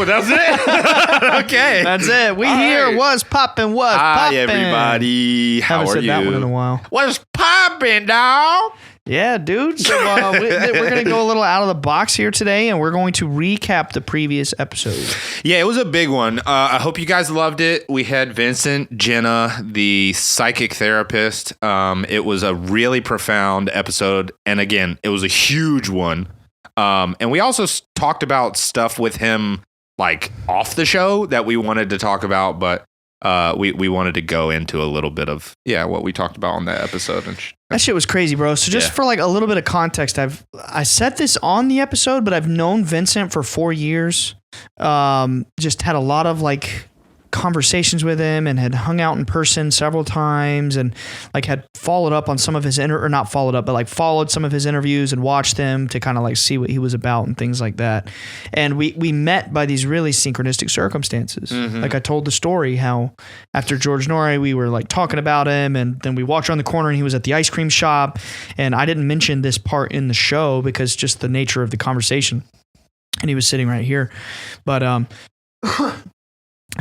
Oh, that's it? Okay. That's it. We here was popping. Hi, everybody. How Haven't are said you? that one in a while. What's popping, dog? Yeah, dude. So we're going to go a little out of the box here today, and we're going to recap the previous episode. Yeah, it was a big one. I hope you guys loved it. We had Vincent Genna, the psychic therapist. It was a really profound episode. And again, it was a huge one. And we also talked about stuff with him like off the show that we wanted to talk about, but we wanted to go into a little bit of what we talked about on that episode. And that shit was crazy, bro. So just for like a little bit of context, I said this on the episode, but I've known Vincent for 4 years. Just had a lot of like conversations with him and had hung out in person several times and like had followed up on some of his followed some of his interviews and watched them to kind of like see what he was about and things like that. And we met by these really synchronistic circumstances. Mm-hmm. Like I told the story how after George Norrie, we were like talking about him, and then we walked around the corner and he was at the ice cream shop, and I didn't mention this part in the show because just the nature of the conversation, and he was sitting right here. But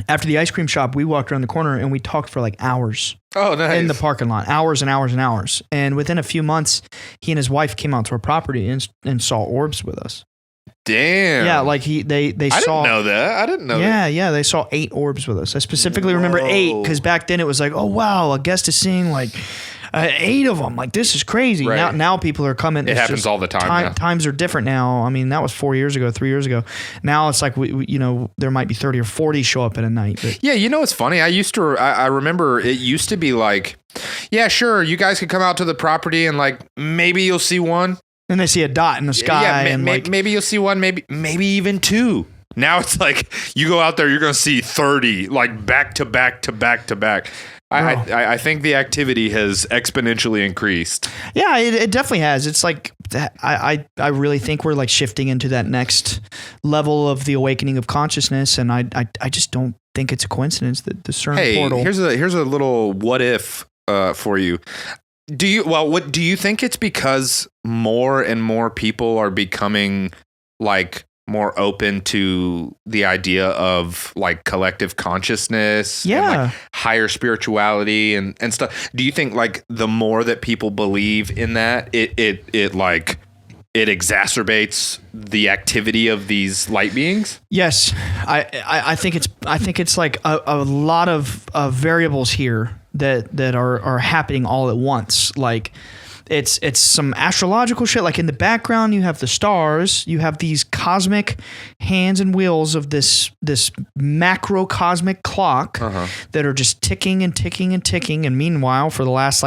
after the ice cream shop, we walked around the corner and we talked for like hours. Oh, nice. In the parking lot, hours and hours and hours. And within a few months, he and his wife came out to our property and saw orbs with us. Damn. Yeah, like they saw. I didn't know that. I didn't know that. Yeah, they saw 8 orbs with us. I specifically remember 8 because back then it was like, oh wow, a guest is seeing like 8 of them. Like, this is crazy. Right. Now people are coming. It happens all the time. Times are different now. I mean, that was 4 years ago, 3 years ago. Now it's like, there might be 30 or 40 show up in a night. But. Yeah, it's funny. I remember it used to be like, yeah, sure, you guys could come out to the property and like maybe you'll see one. And they see a dot in the sky. Yeah, maybe you'll see one, maybe even 2. Now it's like you go out there, you're going to see 30, like back to back to back to back. I think the activity has exponentially increased. Yeah, it definitely has. It's like I really think we're like shifting into that next level of the awakening of consciousness, and I just don't think it's a coincidence that the CERN portal. Here's a little what if for you. Do you think it's because more and more people are becoming like more open to the idea of like collective consciousness and like higher spirituality and stuff? Do you think like the more that people believe in that, it exacerbates the activity of these light beings? Yes. I think it's like a lot of variables here that are happening all at once. Like it's some astrological shit. Like in the background, you have the stars, you have these cosmic hands and wheels of this macro cosmic clock that are just ticking and ticking and ticking. And meanwhile, for the last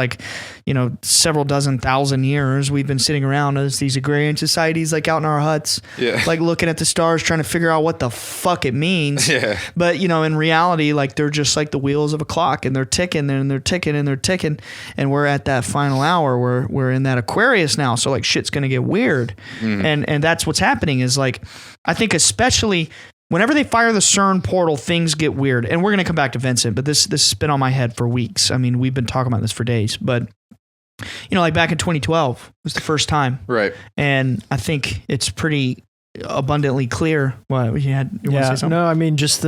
several dozen thousand years, we've been sitting around as these agrarian societies, like out in our huts, like looking at the stars, trying to figure out what the fuck it means. Yeah. But in reality, like they're just like the wheels of a clock, and they're ticking and they're ticking and they're ticking. And we're at that final hour where we're in that Aquarius now. So like shit's going to get weird. Mm. And that's what's happening is like, I think especially whenever they fire the CERN portal, things get weird. And we're going to come back to Vincent, but this has been on my head for weeks. I mean, we've been talking about this for days, but like back in 2012 was the first time. Right. And I think it's pretty abundantly clear. What you want to say something? No, I mean, just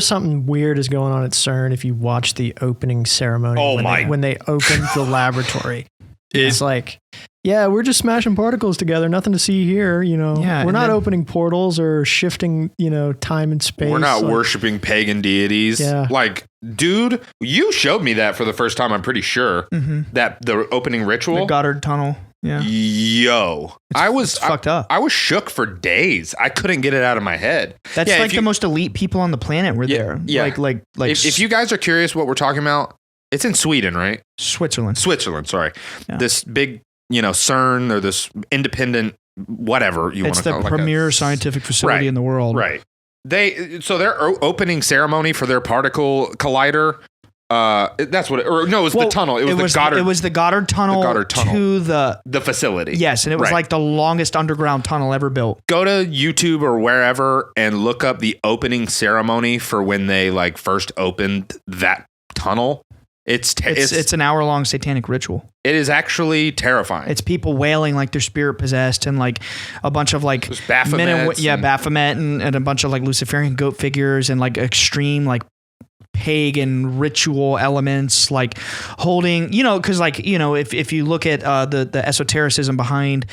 something weird is going on at CERN if you watch the opening ceremony when they opened the laboratory. It's like, we're just smashing particles together. Nothing to see here. We're not opening portals or shifting, time and space. We're not worshiping pagan deities. Yeah. Like, dude, you showed me that for the first time. I'm pretty sure that the opening ritual, the Goddard Tunnel. Yeah. Yo, it's fucked up. I was shook for days. I couldn't get it out of my head. That's like the most elite people on the planet were there. Yeah. Like if you guys are curious what we're talking about, it's in Sweden, right? Switzerland, sorry. Yeah. This big, CERN, or this independent, whatever you want to call it. It's the premier scientific facility in the world. Right. Their opening ceremony for their particle collider, that's what it was the tunnel. It was the Goddard Tunnel to the facility. Yes, and it was like the longest underground tunnel ever built. Go to YouTube or wherever and look up the opening ceremony for when they like first opened that tunnel. It's an hour-long satanic ritual. It is actually terrifying. It's people wailing like they're spirit possessed, and like a bunch of like Baphomet and a bunch of like Luciferian goat figures and like extreme like pagan ritual elements, like holding, because like if you look at the esotericism behind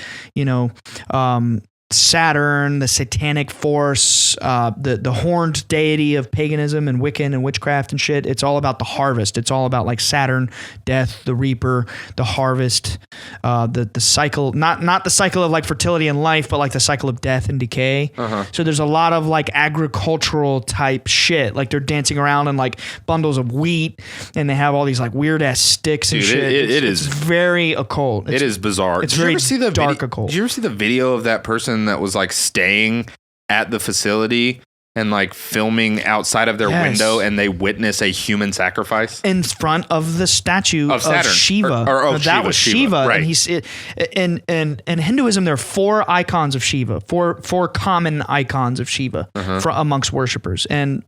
Saturn, the satanic force, the horned deity of paganism and Wiccan and witchcraft and shit. It's all about the harvest. It's all about like Saturn, death, the reaper, the harvest, the cycle, not the cycle of like fertility and life, but like the cycle of death and decay. So there's a lot of like agricultural type shit. Like they're dancing around in like bundles of wheat, and they have all these like weird ass sticks and shit. It's very occult. It is bizarre. It's very dark occult. Did you ever see the video of that person that was like staying at the facility and like filming outside of their window, and they witness a human sacrifice in front of the statue of Shiva? That was Shiva. Right. And he's in Hinduism, there are four icons of Shiva, four common icons of Shiva amongst worshipers, and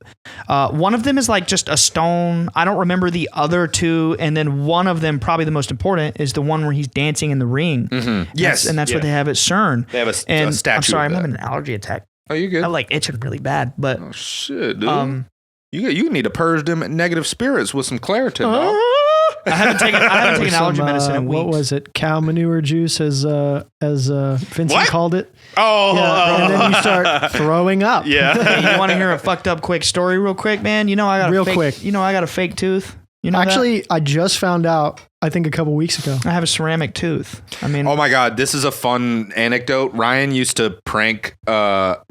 one of them is like just a stone. I don't remember the other two, and then one of them, probably the most important, is the one where he's dancing in the ring. Yes, and that's what they have at CERN. They have a statue. I'm sorry, I'm having an allergy attack. Oh, you good? I'm like itching really bad, but oh shit, dude. You need to purge them negative spirits with some Claritin. Dog. I haven't taken allergy medicine in weeks. What was it? Cow manure juice, as Vincent called it. And then you start throwing up. Yeah. Hey, you want to hear a fucked up quick story, real quick, man? I got a fake tooth. Actually, I just found out, I think a couple weeks ago. I have a ceramic tooth. Oh my God, this is a fun anecdote. Ryan used to prank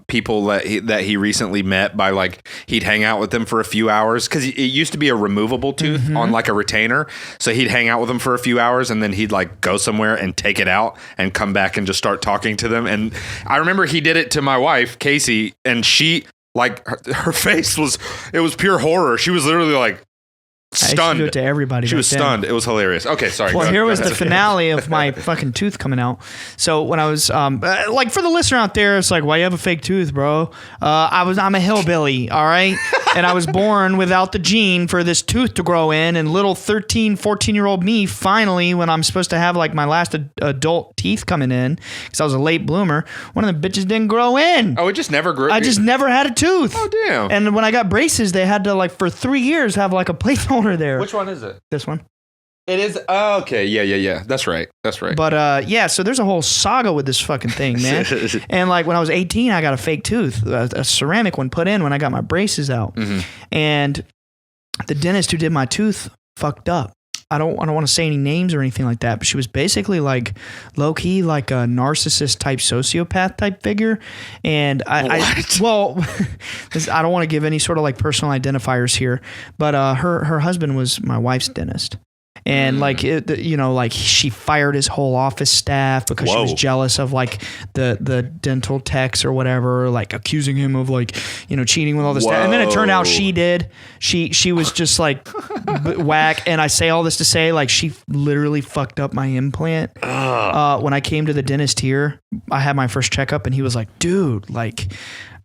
people that he recently met by like, he'd hang out with them for a few hours, because it used to be a removable tooth on like a retainer. So he'd hang out with them for a few hours, and then he'd like go somewhere and take it out and come back and just start talking to them. And I remember he did it to my wife, Casey, and she like her face was pure horror. She was literally like, stunned. I used to do it to everybody. She was stunned. It was hilarious. Okay, sorry. Well, here was the finale of my fucking tooth coming out. So when I was like, for the listener out there, it's like, why you have a fake tooth, bro? I'm a hillbilly, all right? And I was born without the gene for this tooth to grow in, and little 13, 14-year-old me, finally, when I'm supposed to have like my last adult teeth coming in, because I was a late bloomer, one of the bitches didn't grow in. Oh, it just never grew? I just never had a tooth. Oh, damn. And when I got braces, they had to like, for 3 years, have like a placeholder there. Which one is it? This one. It is. Oh, okay. Yeah. That's right. But so there's a whole saga with this fucking thing, man. And like when I was 18, I got a fake tooth, a ceramic one put in when I got my braces out. And the dentist who did my tooth fucked up. I don't want to say any names or anything like that, but she was basically like low key, like a narcissist type sociopath type figure. And I don't want to give any sort of like personal identifiers here, but her husband was my wife's dentist. And like, like she fired his whole office staff because she was jealous of like the dental techs or whatever, like accusing him of like, cheating with all this stuff. And then it turned out she did. She was just like whack. And I say all this to say, like, she literally fucked up my implant. When I came to the dentist here, I had my first checkup, and he was like, dude, like,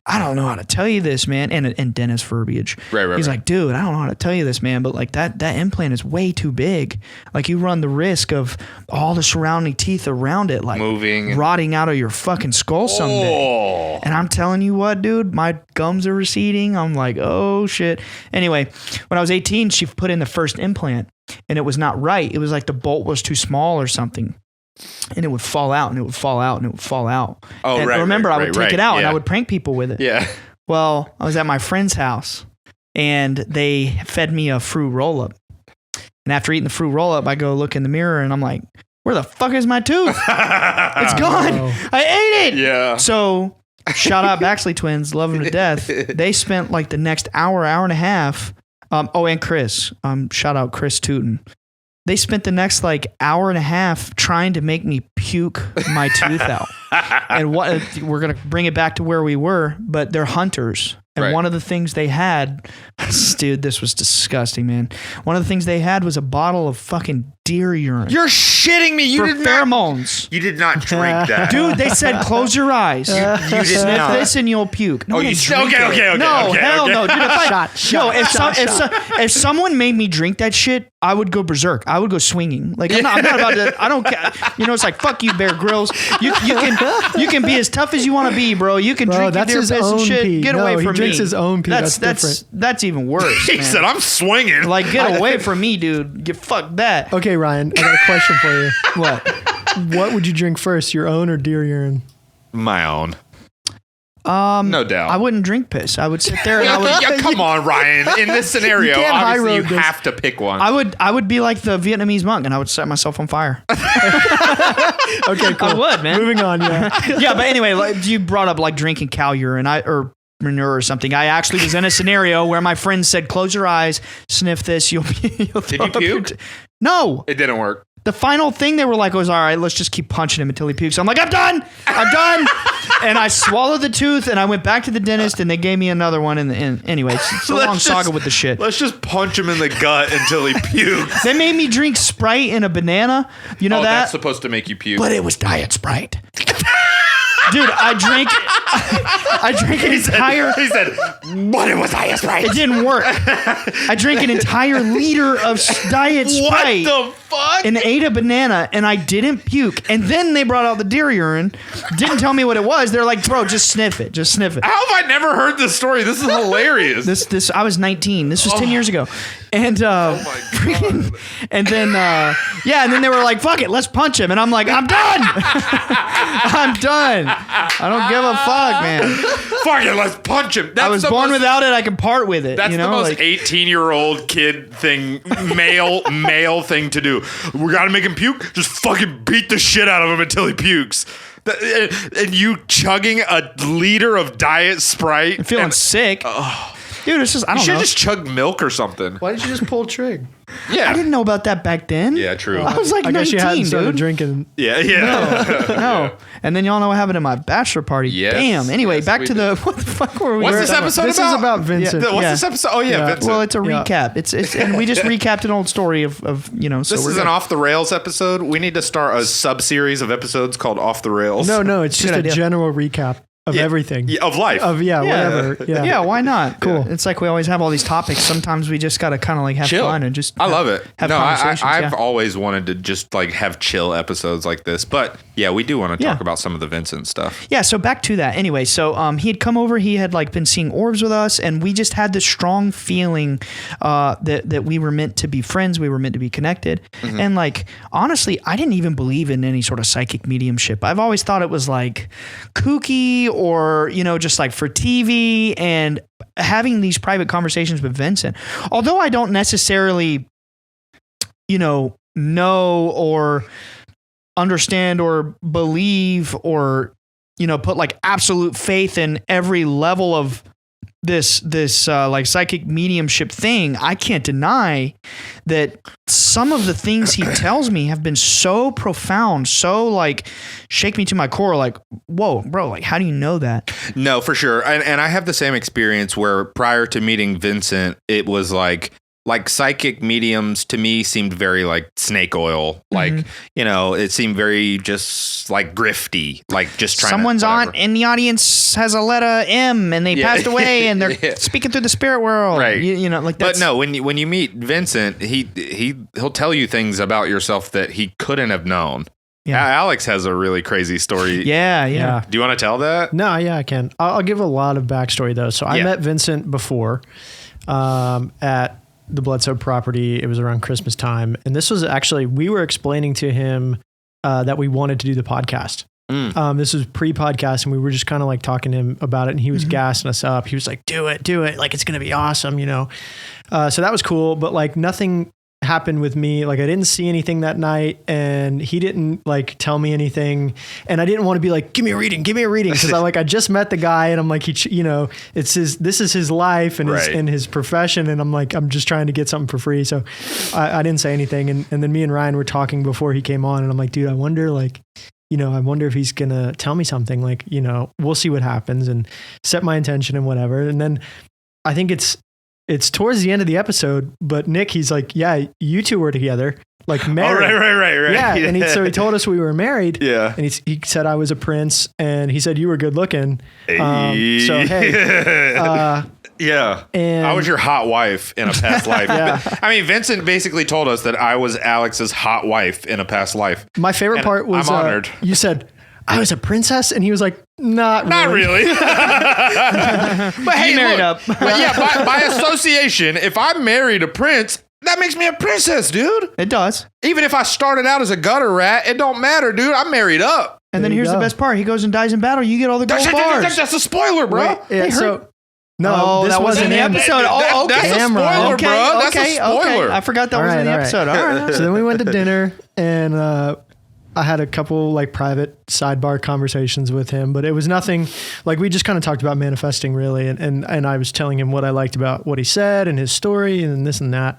I don't know how to tell you this, man. And dentist verbiage. Right. He's like, dude, I don't know how to tell you this, man. But like that implant is way too big. Like you run the risk of all the surrounding teeth around it, like moving, rotting out of your fucking skull someday. And I'm telling you what, dude, my gums are receding. I'm like, oh shit. Anyway, when I was 18, she put in the first implant, and it was not right. It was like the bolt was too small or something. And it would fall out, and it would fall out, and it would fall out. Oh, and remember, I would take it out, and I would prank people with it. Yeah. Well, I was at my friend's house, and they fed me a fruit roll-up. And after eating the fruit roll-up, I go look in the mirror, and I'm like, where the fuck is my tooth? It's gone. I ate it. Yeah. So shout out Baxley twins, love them to death. They spent like the next hour and a half. And Chris. Shout out Chris Tootin. They spent the next like hour and a half trying to make me puke my tooth out. And we're going to bring it back to where we were, but they're hunters. And one of the things they had, dude, this was disgusting, man. One of the things they had was a bottle of fucking deer urine. You're shitting me. You did pheromones. You did not drink that. Dude, they said, close your eyes. You did sniff not. This and you'll puke. No, you still okay. No, hell no. Dude, if someone made me drink that shit, I would go berserk. I would go swinging. Like I'm not about to. I don't care. You know, it's like fuck you, Bear Grylls. You can be as tough as you want to be, bro. You can drink your deer piss and shit. Pee. Get away from me. He drinks his own pee. That's even worse. He said, "I'm swinging." Like get away from me, dude. Fuck that. Okay, Ryan. I got a question for you. What would you drink first, your own or deer urine? My own. No doubt. I wouldn't drink piss. I would sit there and I would. Yeah, come on, Ryan. In this scenario, obviously you have to pick one. I would be like the Vietnamese monk and I would set myself on fire. Okay, cool. I would, man. Moving on, yeah. Yeah, but anyway, like, you brought up like drinking cow urine or manure or something. I actually was in a scenario where my friend said, "Close your eyes, sniff this. You'll Did you puke? No, it didn't work. The final thing they were like was, all right, let's just keep punching him until he pukes. I'm like, I'm done. And I swallowed the tooth and I went back to the dentist and they gave me another one. And anyway, it's a long saga with the shit. Let's just punch him in the gut until he pukes. They made me drink Sprite in a banana. You know that? That's supposed to make you puke. But it was Diet Sprite. Dude, I drank an entire... He said, but it was Diet Sprite. It didn't work. I drank an entire liter of Diet Sprite. What the fuck? And ate a banana, and I didn't puke. And then they brought out the deer urine. Didn't tell me what it was. They're like, bro, just sniff it. Just sniff it. How have I never heard this story? This is hilarious. This I was 19. This was 10 years ago. And and then they were like, fuck it, let's punch him. And I'm like, I'm done. I'm done. I don't give a fuck, man. Fuck it, let's punch him. I was born without it. I can part with it. That's the most 18-year-old kid thing, male thing to do. We gotta make him puke. Just fucking beat the shit out of him until he pukes. And you chugging a liter of Diet Sprite. I'm feeling sick. Dude, it's just, I don't know. You should just chug milk or something. Why didn't you just pull trig? Yeah. I didn't know about that back then. Yeah, true. I was like 19, guess you hadn't started drinking. Yeah. No. And then y'all know what happened at my bachelor party. Yes. Damn. Anyway, back to the, what the fuck were we? What's this episode about? This is about Vincent. What's this episode? Oh, yeah, Vincent. Well, it's a recap. It's and we just recapped an old story of so this is an Off the Rails episode. We need to start a sub-series of episodes called Off the Rails. No, it's just a general recap. Of everything. Yeah, of life. Whatever. Yeah. Yeah, why not? Cool. It's like we always have all these topics. Sometimes we just got to kind of like have fun and just I love it. Have conversations. I've always wanted to just like have chill episodes like this. But yeah, we do want to talk about some of the Vincent stuff. Yeah, so back to that. Anyway, so he had come over, he had like been seeing orbs with us, and we just had this strong feeling that we were meant to be friends, we were meant to be connected. Mm-hmm. And like honestly, I didn't even believe in any sort of psychic mediumship. I've always thought it was like kooky or, just like for TV, and having these private conversations with Vincent. Although I don't necessarily, know or understand or believe or, put like absolute faith in every level of this like psychic mediumship thing, I can't deny that some of the things he tells me have been so profound, so like shake me to my core, like, whoa, bro, like how do you know that? No, for sure. And I have the same experience where prior to meeting Vincent, it was like psychic mediums to me seemed very like snake oil. Like, it seemed very just like grifty, like just trying someone's on in the audience has a letter M and they passed away and they're speaking through the spirit world. Right. Like that. But no, when you meet Vincent, he'll tell you things about yourself that he couldn't have known. Yeah. Alex has a really crazy story. Yeah. Do you want to tell that? No, yeah, I can. I'll give a lot of backstory though. So I met Vincent before at the Bledsoe property. It was around Christmas time. And this was actually, we were explaining to him that we wanted to do the podcast. This was pre-podcast and we were just kind of like talking to him about it and he was gassing us up. He was like, do it. Like, it's going to be awesome, So that was cool. But like nothing happened with me. Like I didn't see anything that night and he didn't like tell me anything. And I didn't want to be like, give me a reading. Cause I just met the guy and I'm like, this is his life and his profession. And I'm like, I'm just trying to get something for free. So I didn't say anything. And then me and Ryan were talking before he came on and I'm like, dude, I wonder if he's going to tell me something, like, we'll see what happens and set my intention and whatever. And then I think it's towards the end of the episode, but Nick, he's like, yeah, you two were together, like married. Oh, right. Yeah. And so he told us we were married. Yeah. And he said I was a prince and he said you were good looking. So, hey, Yeah. And I was your hot wife in a past life. Yeah. I mean, Vincent basically told us that I was Alex's hot wife in a past life. My favorite part was I'm honored. You said, I was a princess, and he was like, not really. But hey, married look, up. But yeah, by association, if I married a prince, that makes me a princess, dude. It does. Even if I started out as a gutter rat, it don't matter, dude. I'm married up. And then here's the best part. He goes and dies in battle. You get all the gold bars. That's a spoiler, bro. Yeah, no, that wasn't in the episode. Oh, okay. That's a spoiler, okay, bro. That's okay, a spoiler. Okay. I forgot that was in the episode. All right. So then we went to dinner, and I had a couple like private sidebar conversations with him, but it was nothing like we just kind of talked about manifesting really. And I was telling him what I liked about what he said and his story and this and that.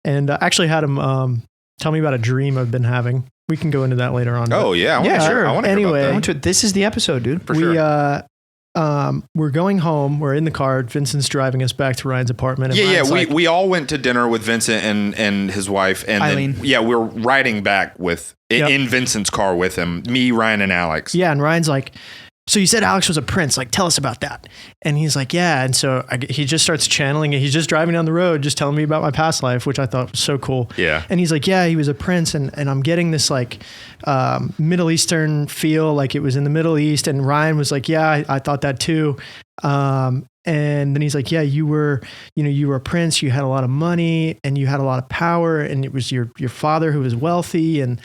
And I actually had him tell me about a dream I've been having. We can go into that later on. Oh yeah. Sure. I want to anyway, hear about that. This is the episode, dude. For sure. We're going home. We're in the car. Vincent's driving us back to Ryan's apartment. And Yeah. Ryan's like, We all went to dinner with Vincent and his wife. And Eileen. then, we're riding back in Vincent's car with him, me, Ryan, and Alex. Yeah. And Ryan's like, so you said Alex was a prince. Like, tell us about that. And he's like, yeah. And so he just starts channeling it. He's just driving down the road, just telling me about my past life, which I thought was so cool. Yeah. And he's like, yeah, he was a prince. And I'm getting this like Middle Eastern feel, like it was in the Middle East. And Ryan was like, yeah, I thought that too. And then he's like, yeah, you were a prince, you had a lot of money and you had a lot of power, and it was your father who was wealthy, and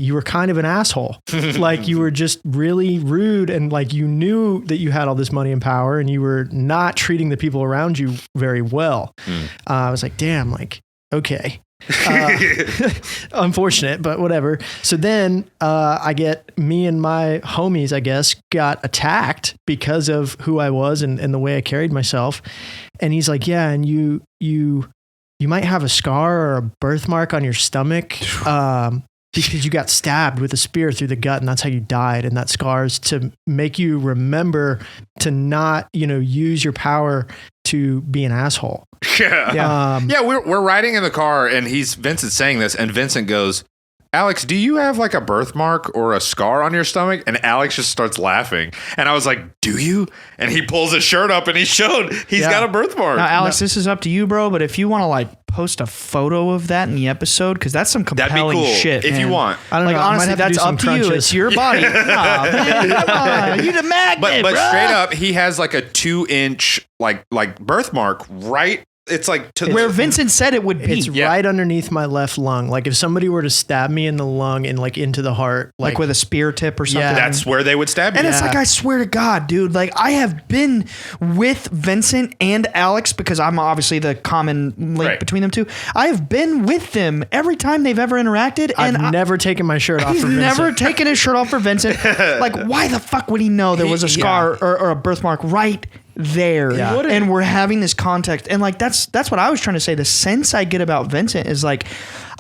you were kind of an asshole. Like you were just really rude, and like you knew that you had all this money and power, and you were not treating the people around you very well. I was like, damn, like, okay. Unfortunate, but whatever. So then me and my homies, I guess, got attacked because of who I was and the way I carried myself. And he's like, yeah, and you might have a scar or a birthmark on your stomach because you got stabbed with a spear through the gut, and that's how you died. And that scar is to make you remember to not, use your power to be an asshole. Yeah. We're riding in the car, and Vincent's saying this, and Vincent goes, Alex, do you have like a birthmark or a scar on your stomach? And Alex just starts laughing. And I was like, do you? And he pulls his shirt up and he's got a birthmark. Now, Alex, this is up to you, bro. But if you want to like post a photo of that in the episode, because that's some compelling shit. If you want. I don't know. Honestly, that's up to you. It's your body. Nah, man, come on. You the magnet, but bro. straight up, he has like a 2-inch like birthmark right. It's like where Vincent said it would be. It's right underneath my left lung. Like if somebody were to stab me in the lung and like into the heart, like with a spear tip or something. Yeah, that's where they would stab you. And it's like, I swear to God, dude, like I have been with Vincent and Alex because I'm obviously the common link between them two. I have been with them every time they've ever interacted. I've never taken my shirt off for Vincent. He's never taken his shirt off for Vincent. Like, why the fuck would he know there was a scar or a birthmark right there? Yeah. And we're having this context, and like that's what I was trying to say. The sense I get about Vincent is like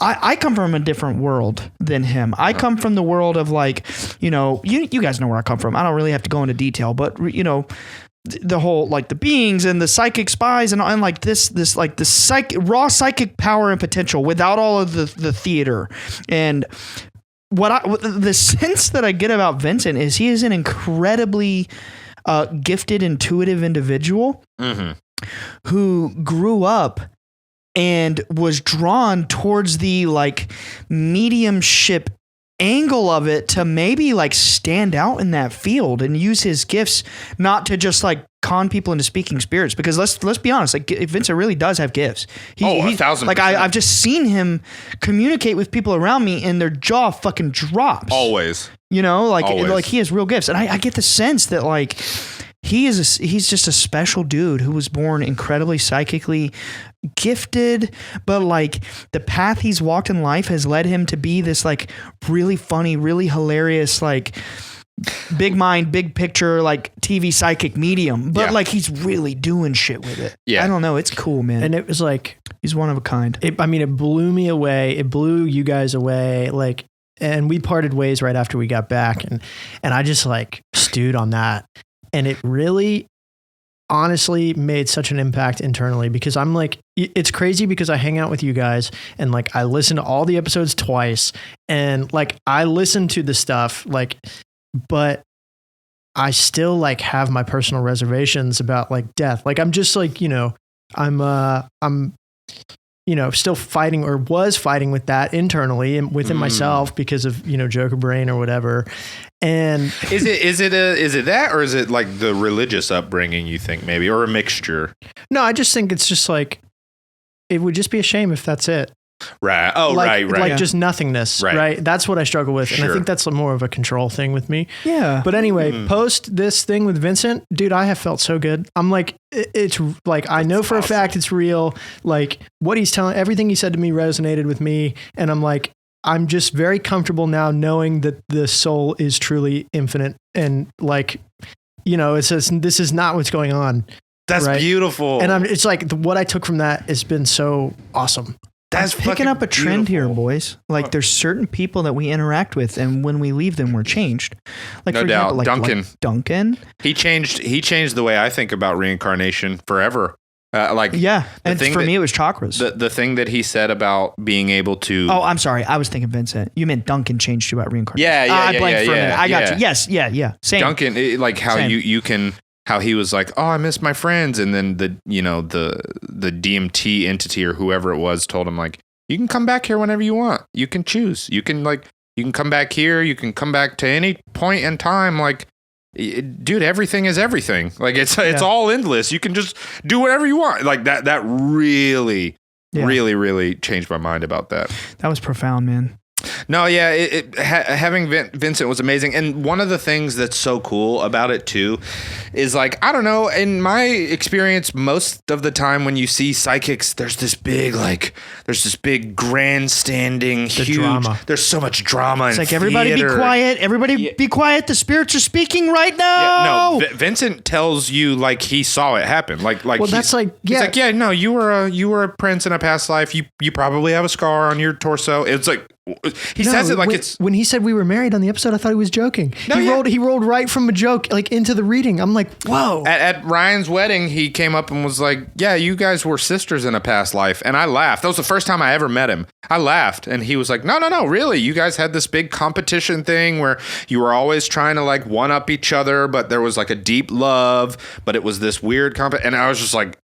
I come from a different world than him. I come from the world of like, you guys know where I come from. I don't really have to go into detail, but the whole like the beings and the psychic spies and like this like the raw psychic power and potential without all of the theater. And the sense that I get about Vincent is he is an incredibly gifted, intuitive individual who grew up and was drawn towards the like mediumship angle of it to maybe like stand out in that field and use his gifts not to just like con people into speaking spirits, because let's be honest, like Vincent really does have gifts. 1,000%. Like I've just seen him communicate with people around me and their jaw fucking drops. Always. Like he has real gifts, and I get the sense that like he's just a special dude who was born incredibly psychically gifted, but like the path he's walked in life has led him to be this like really funny, really hilarious, like big mind, big picture, like TV psychic medium, but like he's really doing shit with it. Yeah. I don't know. It's cool, man. And it was like, he's one of a kind. It blew me away. It blew you guys away. Like, and we parted ways right after we got back, and I just like stewed on that. And it really honestly made such an impact internally, because I'm like, it's crazy because I hang out with you guys and like I listen to all the episodes twice, and like I listen to the stuff like, but I still like have my personal reservations about like death. Like I'm just like, I'm still fighting or was fighting with that internally and within myself because of, Joker brain or whatever. And is it that, or is it like the religious upbringing, you think maybe, or a mixture? No, I just think it's just like, it would just be a shame if that's it. Right. Oh, right. Like just nothingness. Right. That's what I struggle with. Sure. And I think that's more of a control thing with me. Yeah. But anyway, post this thing with Vincent, dude, I have felt so good. I'm like, it's like, I know for a fact it's real. Like what he's telling, everything he said to me resonated with me. And I'm like, I'm just very comfortable now knowing that the soul is truly infinite. And like, it says, this is not what's going on. That's beautiful. And it's like what I took from that has been so awesome. That's picking up a trend here, boys. Like there's certain people that we interact with, and when we leave them, we're changed. Like no doubt, example, Duncan. He changed the way I think about reincarnation forever. And for me, it was chakras. The thing that he said about being able to. Oh, I'm sorry. I was thinking Vincent. You meant Duncan changed you about reincarnation. I blanked for a minute. I got you. Yes, yeah. Same. Duncan, like how Same. you can. How he was like, oh, I miss my friends, and then the DMT entity or whoever it was told him like, you can come back here whenever you want. You can choose. You can come back here. You can come back to any point in time. Like, dude, everything is everything. Like it's all endless. You can just do whatever you want. Like that really, really changed my mind about that. That was profound, man. No, yeah, having Vincent was amazing. And one of the things that's so cool about it, too, is like, I don't know, in my experience, most of the time when you see psychics, there's this big grandstanding, huge drama. There's so much drama. It's like, everybody be quiet. Everybody be quiet. The spirits are speaking right now. Yeah, no, Vincent tells you like he saw it happen. Like, well, that's like, he's like, yeah, no, you were a prince in a past life. You probably have a scar on your torso. It's like, he says it like when he said we were married on the episode, I thought he was joking. He rolled right from a joke like into the reading. I'm like, whoa. At Ryan's wedding, he came up and was like, yeah, you guys were sisters in a past life. And I laughed. That was the first time I ever met him. I laughed. And he was like, no, really. You guys had this big competition thing where you were always trying to like one up each other, but there was like a deep love, but it was this weird and I was just like,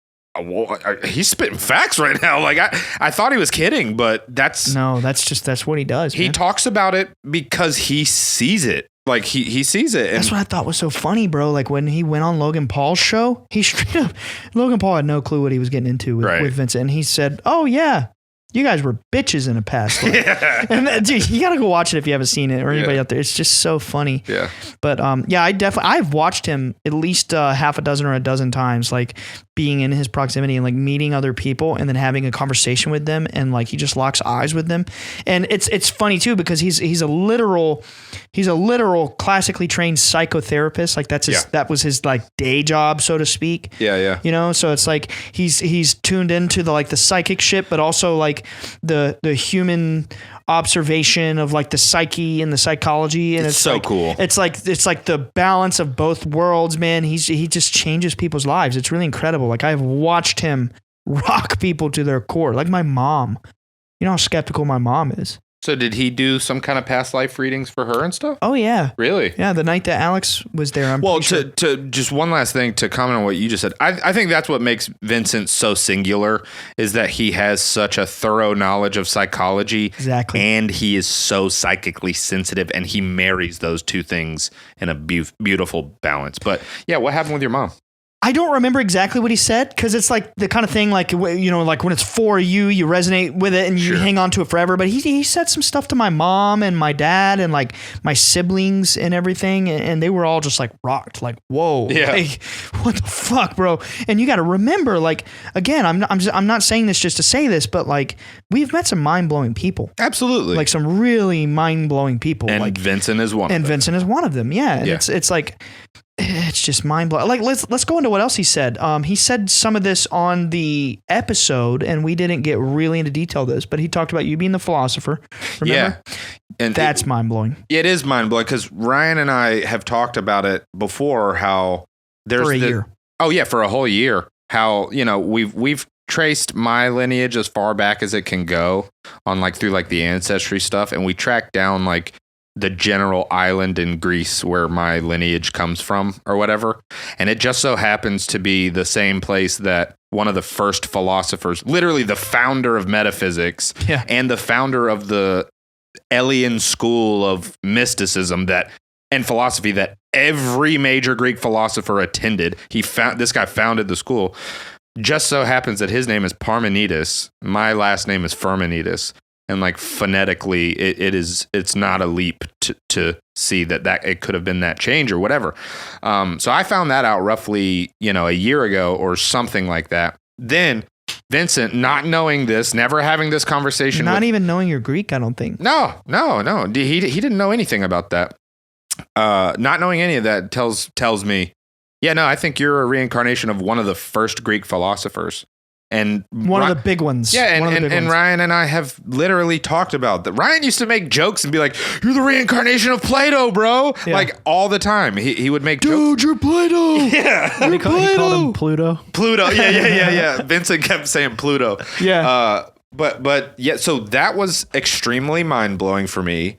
he's spitting facts right now. Like I thought he was kidding, but that's what he does. He talks about it because he sees it. Like he sees it. And that's what I thought was so funny, bro. Like when he went on Logan Paul's show, Logan Paul had no clue what he was getting into with Vincent. And he said, oh yeah, you guys were bitches in a past life. Yeah. And dude, you gotta go watch it if you haven't seen it, or anybody out there. It's just so funny. Yeah. But I've watched him at least half a dozen or a dozen times, like being in his proximity and like meeting other people and then having a conversation with them, and like he just locks eyes with them. And it's funny too because he's a literal classically trained psychotherapist. Like that was his like day job, so to speak. Yeah. So it's like he's tuned into the psychic shit, but also like the human observation of like the psyche and the psychology, and it's so like, cool. It's like the balance of both worlds, man. He just changes people's lives. It's really incredible. Like I've watched him rock people to their core. Like my mom. You know how skeptical my mom is. So did he do some kind of past life readings for her and stuff? Oh yeah. Really? Yeah, the night that Alex was there. To just one last thing to comment on what you just said. I think that's what makes Vincent so singular, is that he has such a thorough knowledge of psychology. Exactly. And he is so psychically sensitive, and he marries those two things in a beautiful balance. But yeah, what happened with your mom? I don't remember exactly what he said, because it's like the kind of thing like, you know, like when it's for you, you resonate with it and you hang on to it forever. But he said some stuff to my mom and my dad and like my siblings and everything. And they were all just like rocked, like, whoa, like, what the fuck, bro? And you got to remember, like, again, I'm not saying this just to say this, but like we've met some mind blowing people. Absolutely. Like some really mind blowing people. And like Vincent is one of them. And Vincent is one of them. Yeah. And it's like, it's just mind blowing. Like let's go into what else he said. He said some of this on the episode, and we didn't get really into detail of this, but he talked about you being the philosopher. Remember? Yeah, and that's mind blowing. It is mind blowing because Ryan and I have talked about it before. How there's for a year. Oh yeah, for a whole year. How we've traced my lineage as far back as it can go on like through like the ancestry stuff, and we tracked down like the general island in Greece where my lineage comes from or whatever. And it just so happens to be the same place that one of the first philosophers, literally the founder of metaphysics and the founder of the Elean school of mysticism and philosophy that every major Greek philosopher attended. This guy founded the school. Just so happens that his name is Parmenides. My last name is Firminides. And like phonetically, it's not a leap to see that it could have been that change or whatever. So I found that out roughly, a year ago or something like that. Then Vincent, not knowing this, never having this conversation, not even knowing you're Greek, I don't think. No. He didn't know anything about that. Not knowing any of that tells me, I think you're a reincarnation of one of the first Greek philosophers. And one of the big ones. Yeah, and Ryan and I have literally talked about that. Ryan used to make jokes and be like, "You're the reincarnation of Plato, bro." Yeah. Like all the time. He would make jokes. Dude, you're Plato. Yeah. He called him Pluto. Pluto. Yeah. Vincent kept saying Pluto. Yeah. But yeah, so that was extremely mind-blowing for me.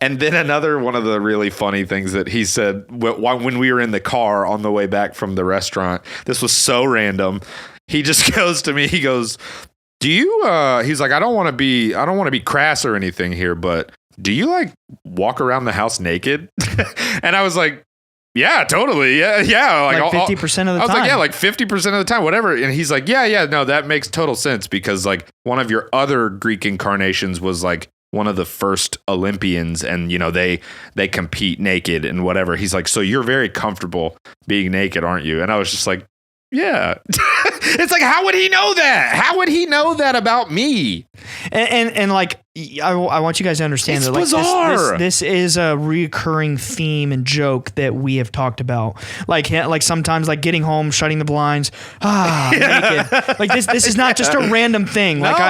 And then another one of the really funny things that he said when we were in the car on the way back from the restaurant, this was so random. He just goes to me, he goes, "Do you, he's like, I don't want to be crass or anything here, but do you like walk around the house naked?" And I was like, "Yeah, totally. Yeah. Like 50% of the time. I was like, "Yeah, like 50% of the time, whatever." And he's like, yeah, no, that makes total sense because like one of your other Greek incarnations was like one of the first Olympians and, they compete naked and whatever. He's like, "So you're very comfortable being naked, aren't you?" And I was just like, yeah. It's like, how would he know that? How would he know that about me? And like, I want you guys to understand it's that like bizarre. This is a recurring theme and joke that we have talked about. Like sometimes like getting home, shutting the blinds, naked. Like this is not just a random thing. Like no.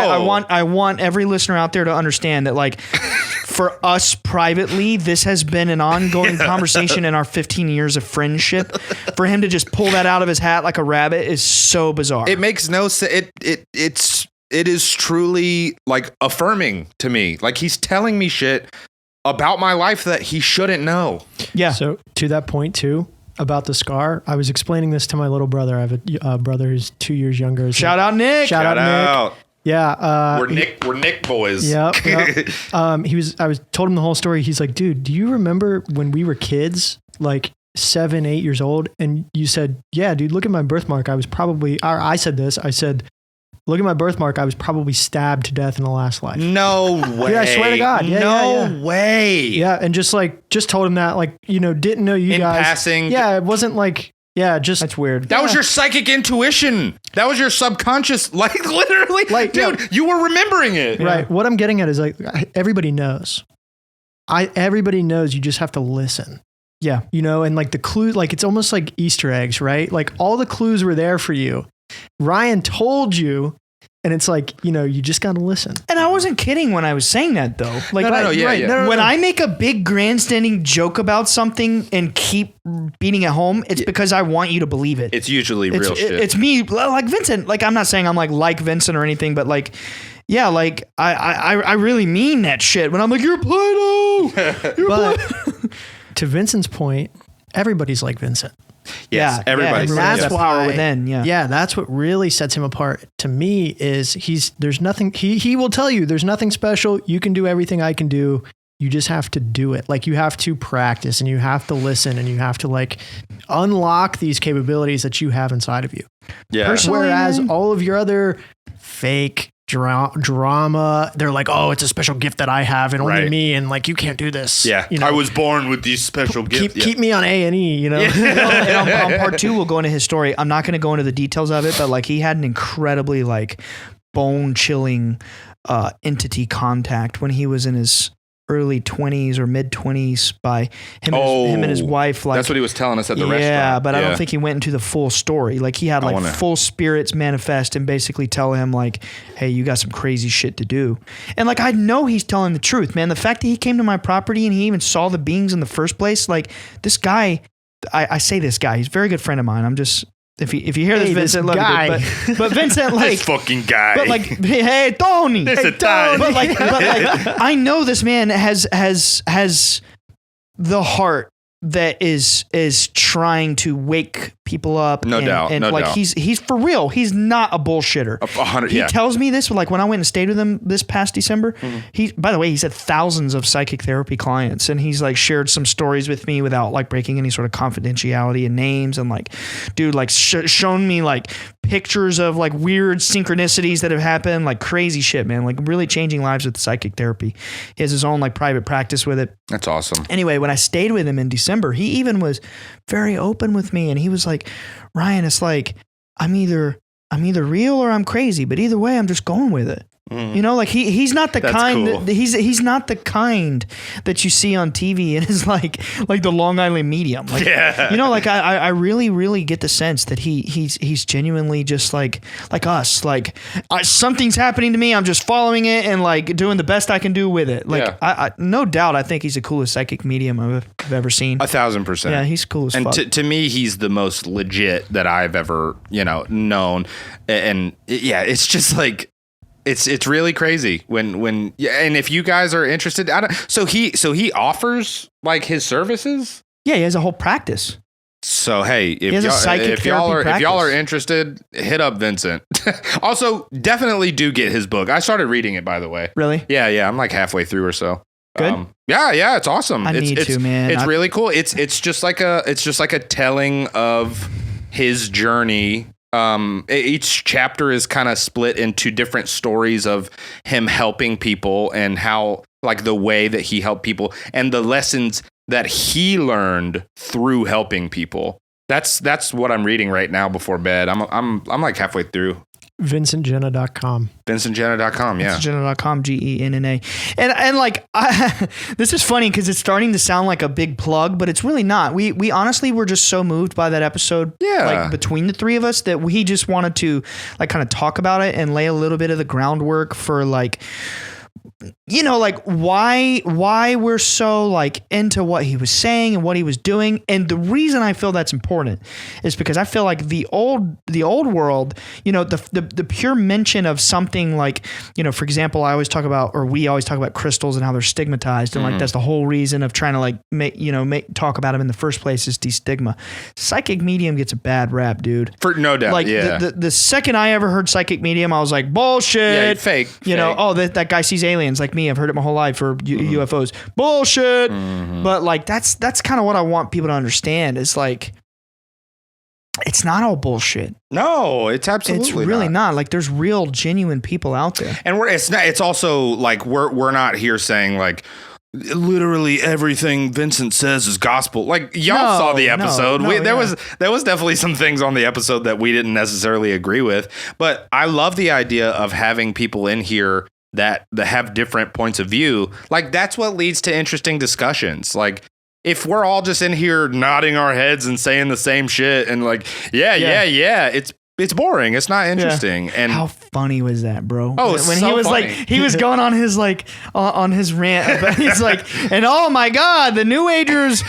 I want every listener out there to understand that like for us privately, this has been an ongoing conversation in our 15 years of friendship. For him to just pull that out of his hat like a rabbit is so bizarre. It makes no sense. It is truly like affirming to me. Like he's telling me shit about my life that he shouldn't know. Yeah. So to that point too, about the scar, I was explaining this to my little brother. I have a brother who's 2 years younger. Shout out Nick. Shout out. Nick. Yeah. We're Nick boys. Yep. I told him the whole story. He's like, "Dude, do you remember when we were kids, like 7, 8 years old? And you said, yeah, dude, look at my birthmark. I said this. I said, look at my birthmark. I was probably stabbed to death in the last life." No way. Yeah, I swear to God. Yeah, no way. Yeah. And just told him that, like, didn't know you in guys. Passing. Yeah. It wasn't like, that's weird. That was your psychic intuition. That was your subconscious, like literally, like, dude, you were remembering it. Right. Yeah. What I'm getting at is like, everybody knows. Everybody knows, you just have to listen. Yeah. And like the clues, like it's almost like Easter eggs, right? Like all the clues were there for you. Ryan told you, and it's like, you just got to listen. And I wasn't kidding when I was saying that though. Like, when I make a big grandstanding joke about something and keep beating it home, it's because I want you to believe it. It's usually real shit. It's me, like Vincent. Like, I'm not saying I'm like Vincent or anything, but like, yeah, like I really mean that shit when I'm like, "You're Plato." But to Vincent's point, everybody's like Vincent. Yes, everybody's. That's why. Within, yeah, that's what really sets him apart. To me, is there's nothing. He will tell you there's nothing special. You can do everything I can do. You just have to do it. Like, you have to practice and you have to listen and you have to like unlock these capabilities that you have inside of you. Yeah. Whereas all of your other fake drama, they're like, "Oh, it's a special gift that I have and only me, and like, you can't do this." Yeah. I was born with these special gifts. Keep me on A&E, And on part 2, we'll go into his story. I'm not going to go into the details of it, but like, he had an incredibly like bone chilling entity contact when he was in his early 20s or mid 20s by him and his wife. Like, that's what he was telling us at the restaurant. Yeah, but I don't think he went into the full story. Like, he had like full spirits manifest and basically tell him like, "Hey, you got some crazy shit to do." And like, I know he's telling the truth, man. The fact that he came to my property and he even saw the beings in the first place, like, this guy, I say this guy, he's a very good friend of mine. I'm just if you hear this, Vincent, love you, but Vincent, like this fucking guy, but like, hey Tony, but like I know this man has the heart that is trying to wake people up. No doubt. He's for real. He's not a bullshitter. 100. He tells me this, like when I went and stayed with him this past December, by the way, he's had thousands of psychic therapy clients, and he's like shared some stories with me without like breaking any sort of confidentiality and names, and like, dude, like shown me like pictures of like weird synchronicities that have happened, like crazy shit, man, like really changing lives with psychic therapy. He has his own like private practice with it. That's awesome. Anyway, when I stayed with him in December, he even was very open with me, and he was like, Ryan, it's like I'm either real or I'm crazy, but either way, I'm just going with it. You know, like he's not the kind cool. He's not the kind that you see on TV and is like the Long Island medium. Like, you know, like I really get the sense that he's genuinely just like us. Like something's happening to me, I'm just following it and like doing the best I can do with it. Like I no doubt, I think he's the coolest psychic medium I've ever seen. 1,000%. Yeah, he's cool as fuck. And to me, he's the most legit that I've ever known. And yeah, it's just like. It's really crazy when and if you guys are interested, so he offers like his services. Yeah, he has a whole practice. So hey, if y'all are interested, hit up Vincent. Also, definitely do get his book. I started reading it, by the way. Really? Yeah. I'm like halfway through or so. Good. Yeah, it's awesome. I need to, man. It's really cool. It's just like a telling of his journey. Each chapter is kind of split into different stories of him helping people and how, like, the way that he helped people and the lessons that he learned through helping people. That's what I'm reading right now before bed. I'm like halfway through. VincentGenna.com. VincentGenna.com, yeah. VincentGenna.com, Genna. And like, this is funny because it's starting to sound like a big plug, but it's really not. We honestly were just so moved by that episode, like between the three of us, that we just wanted to like kind of talk about it and lay a little bit of the groundwork for like, you know, like why we're so like into what he was saying and what he was doing. And the reason I feel that's important is because I feel like the old world, you know, the pure mention of something like, you know, for example, we always talk about crystals and how they're stigmatized. And like, that's the whole reason of trying to like talk about them in the first place is destigma. Psychic medium gets a bad rap, dude. For no doubt. Like the second I ever heard psychic medium, I was like, bullshit. Yeah, fake. You know, oh, that guy sees aliens like me. I've heard it my whole life for UFOs. Bullshit. But like, that's kind of what I want people to understand is like, it's not all bullshit. No, it's absolutely It's really not. Like, there's real, genuine people out there. And it's also like, we're not here saying like, literally everything Vincent says is gospel. Like, y'all saw the episode. There was definitely some things on the episode that we didn't necessarily agree with, but I love the idea of having people in here that have different points of view. Like, that's what leads to interesting discussions. Like, if we're all just in here nodding our heads and saying the same shit and like, yeah, it's boring. It's not interesting. And how funny was that, bro? Oh, when so he was funny. like, he was going on his like on his rant. But he's like, and oh my god, the New Agers.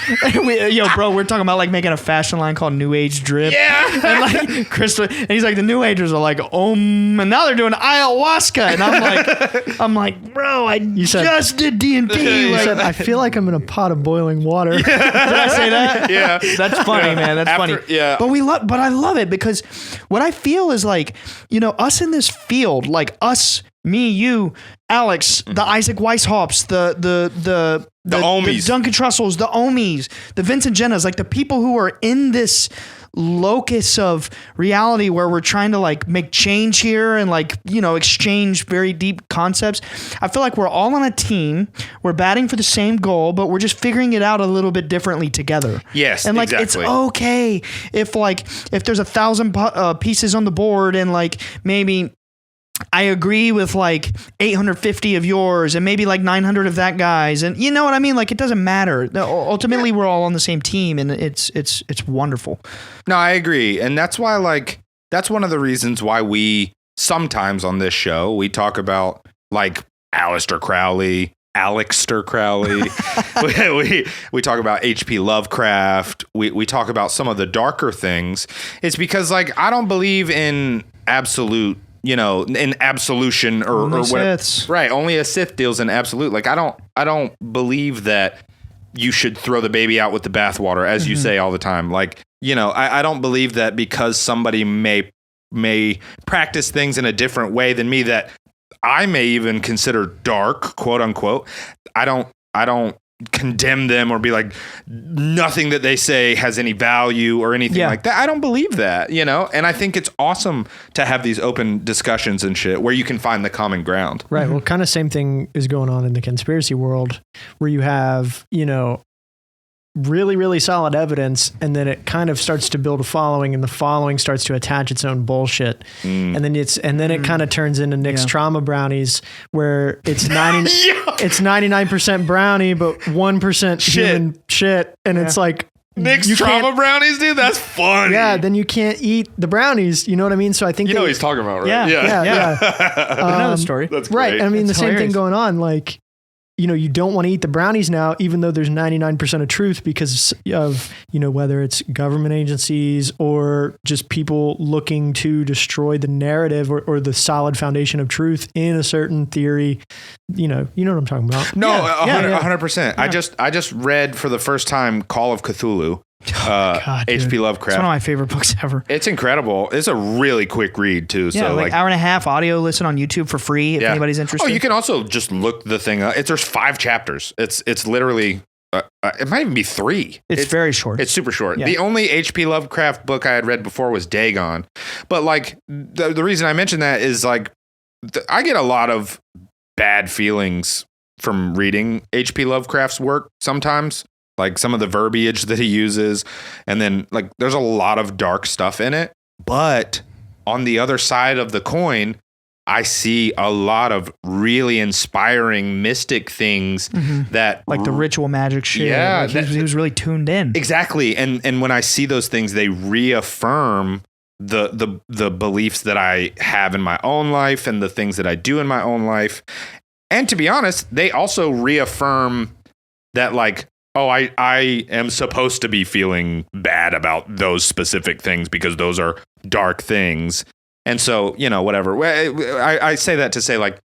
Bro, we're talking about like making a fashion line called New Age Drip. Yeah. And like Crystal, and he's like, the New Agers are like, and now they're doing ayahuasca, and I'm like, bro, just did DMT. You said, I feel like I'm in a pot of boiling water. Did I say that? Yeah. That's funny, man. That's funny. Yeah. But I love it because what I feel is like, you know, us in this field, like us, me, you, Alex, the Isaac Weishops, the Omies, the Duncan Trussells, the Omies, the Vincent Gennas, like the people who are in this locus of reality where we're trying to like make change here and like, you know, exchange very deep concepts. I feel like we're all on a team. We're batting for the same goal, but we're just figuring it out a little bit differently together. Yes, and like exactly. It's okay if there's 1,000 pieces on the board and like maybe I agree with like 850 of yours and maybe like 900 of that guy's, and you know what I mean? Like, it doesn't matter. Ultimately, we're all on the same team, and it's wonderful. No, I agree. And that's why, like, that's one of the reasons why we sometimes on this show, we talk about like Aleister Crowley, Aleister Crowley. we talk about H.P. Lovecraft. We talk about some of the darker things. It's because like I don't believe in absolute, in absolution or whatever. Right, only a Sith deals in absolute. Like I don't believe that you should throw the baby out with the bathwater, as you say all the time. Like, I don't believe that because somebody may practice things in a different way than me that I may even consider dark, quote unquote. I don't condemn them or be like nothing that they say has any value or anything like that. I don't believe that, and I think it's awesome to have these open discussions and shit where you can find the common ground. Right. Well, kind of same thing is going on in the conspiracy world where you have, really, really solid evidence, and then it kind of starts to build a following, and the following starts to attach its own bullshit. And then it kind of turns into Nick's trauma brownies, where it's 99% brownie, but 1% human shit. And it's like Nick's trauma brownies, dude. That's fun. Yeah. Then you can't eat the brownies. You know what I mean? So I think what he's talking about, right? Yeah. I know the story. That's great. Right. I mean, the same thing going on. Like, you don't want to eat the brownies now, even though there's 99% of truth because of, whether it's government agencies or just people looking to destroy the narrative or the solid foundation of truth in a certain theory. You know what I'm talking about. No, 100%. Yeah. I just read for the first time Call of Cthulhu. H.P. Lovecraft. It's one of my favorite books ever. It's incredible. It's a really quick read too. Yeah, so like hour and a half audio listen on YouTube for free if anybody's interested. Oh, you can also just look the thing up. There's 5 chapters. It's literally it might even be 3. It's very short. It's super short. Yeah. The only H.P. Lovecraft book I had read before was Dagon. But like the reason I mention that is like I get a lot of bad feelings from reading H.P. Lovecraft's work sometimes. Like some of the verbiage that he uses. And then like there's a lot of dark stuff in it. But on the other side of the coin, I see a lot of really inspiring mystic things that like the ritual magic shit. Yeah. Like he was really tuned in. Exactly. And when I see those things, they reaffirm the beliefs that I have in my own life and the things that I do in my own life. And to be honest, they also reaffirm that like, oh, I am supposed to be feeling bad about those specific things because those are dark things. And so, whatever. I say that to say like,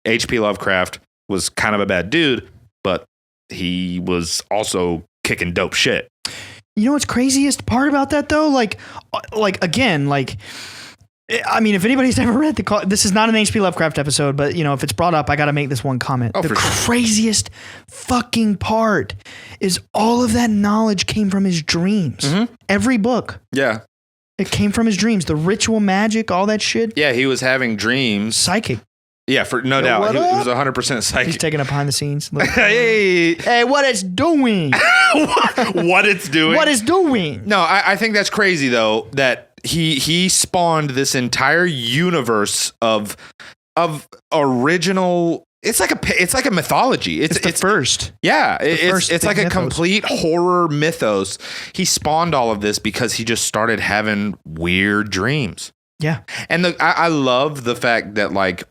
H.P. Lovecraft was kind of a bad dude, but he was also kicking dope shit. You know what's craziest part about that though? Like again, like, I mean, if anybody's ever read this is not an H.P. Lovecraft episode, but if it's brought up, I got to make this one comment. The craziest fucking part is all of that knowledge came from his dreams. Every book. Yeah. It came from his dreams. The ritual magic, all that shit. Yeah, he was having dreams. Psychic. Yeah, for no doubt. He was 100% psychic. He's taking it behind the scenes. Hey, what it's doing. What it's doing. What it's doing. No, I think that's crazy though, that he spawned this entire universe of original. It's like a mythology. It's the first. Yeah, it's like a complete horror mythos. He spawned all of this because he just started having weird dreams. Yeah, and I love the fact that like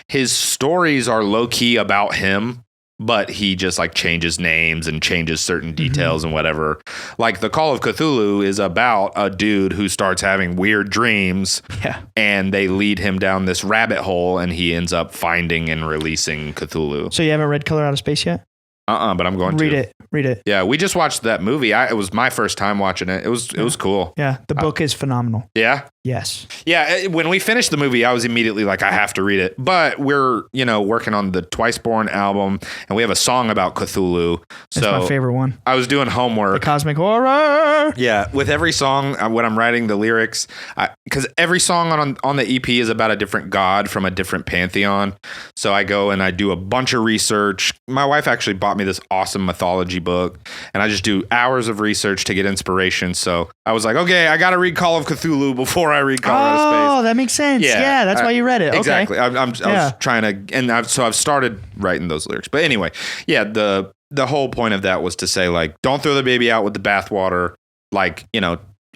his stories are low key about him, but he just like changes names and changes certain details and whatever. Like the Call of Cthulhu is about a dude who starts having weird dreams and they lead him down this rabbit hole and he ends up finding and releasing Cthulhu. So you haven't read Color Out of Space yet? But I'm going to. Read it. Yeah, we just watched that movie. It was my first time watching it. It was cool. Yeah, the book is phenomenal. Yeah? Yes. Yeah, when we finished the movie, I was immediately like, I have to read it. But we're, working on the Twice Born album, and we have a song about Cthulhu. That's my favorite one. I was doing homework. The Cosmic Horror. Yeah, with every song, when I'm writing the lyrics, because every song on the EP is about a different god from a different pantheon. So I go and I do a bunch of research. My wife actually bought me this awesome mythology book, and I just do hours of research to get inspiration. So I was like, okay, I got to read Call of Cthulhu before I read Color Out of Space. Oh, that makes sense. Yeah, that's why you read it. Exactly. Okay. I was trying to, and I've started writing those lyrics. But anyway, yeah, the whole point of that was to say like, don't throw the baby out with the bathwater. Like,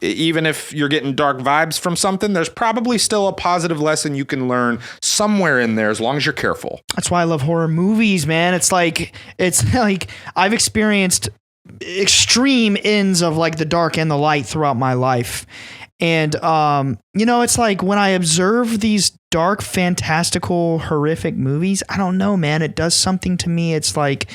even if you're getting dark vibes from something, there's probably still a positive lesson you can learn somewhere in there as long as you're careful. That's why I love horror movies, man. It's like I've experienced extreme ends of like the dark and the light throughout my life. And, it's like when I observe these dark, fantastical, horrific movies, I don't know, man, it does something to me. It's like,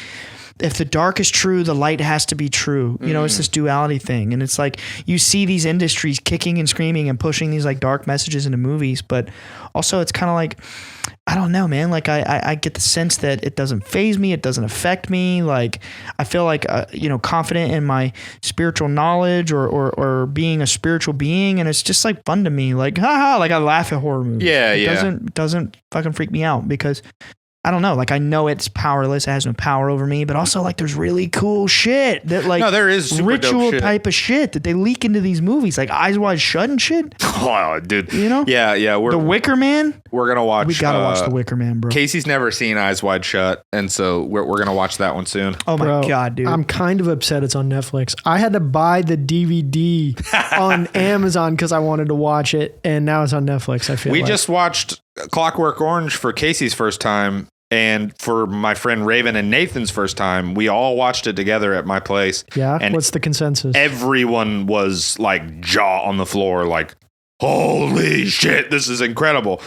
if the dark is true, the light has to be true. It's this duality thing. And it's like you see these industries kicking and screaming and pushing these like dark messages into movies. But also it's kind of like, I don't know, man. Like I get the sense that it doesn't faze me. It doesn't affect me. Like I feel like, confident in my spiritual knowledge or being a spiritual being. And it's just like fun to me. Like, haha, like I laugh at horror movies. Yeah. It doesn't fucking freak me out because I don't know. Like I know it's powerless. It has no power over me, but also like there's really cool shit that like there is super ritual dope type of shit that they leak into these movies, like Eyes Wide Shut and shit. Oh, dude. Yeah. The Wicker Man. We're gonna watch. We gotta watch The Wicker Man, bro. Casey's never seen Eyes Wide Shut, and so we're gonna watch that one soon. Oh my god, dude! I'm kind of upset it's on Netflix. I had to buy the DVD on Amazon because I wanted to watch it, and now it's on Netflix. I feel we just watched Clockwork Orange for Casey's first time. And for my friend Raven and Nathan's first time, we all watched it together at my place. Yeah. And what's the consensus? Everyone was like jaw on the floor, like, holy shit, this is incredible.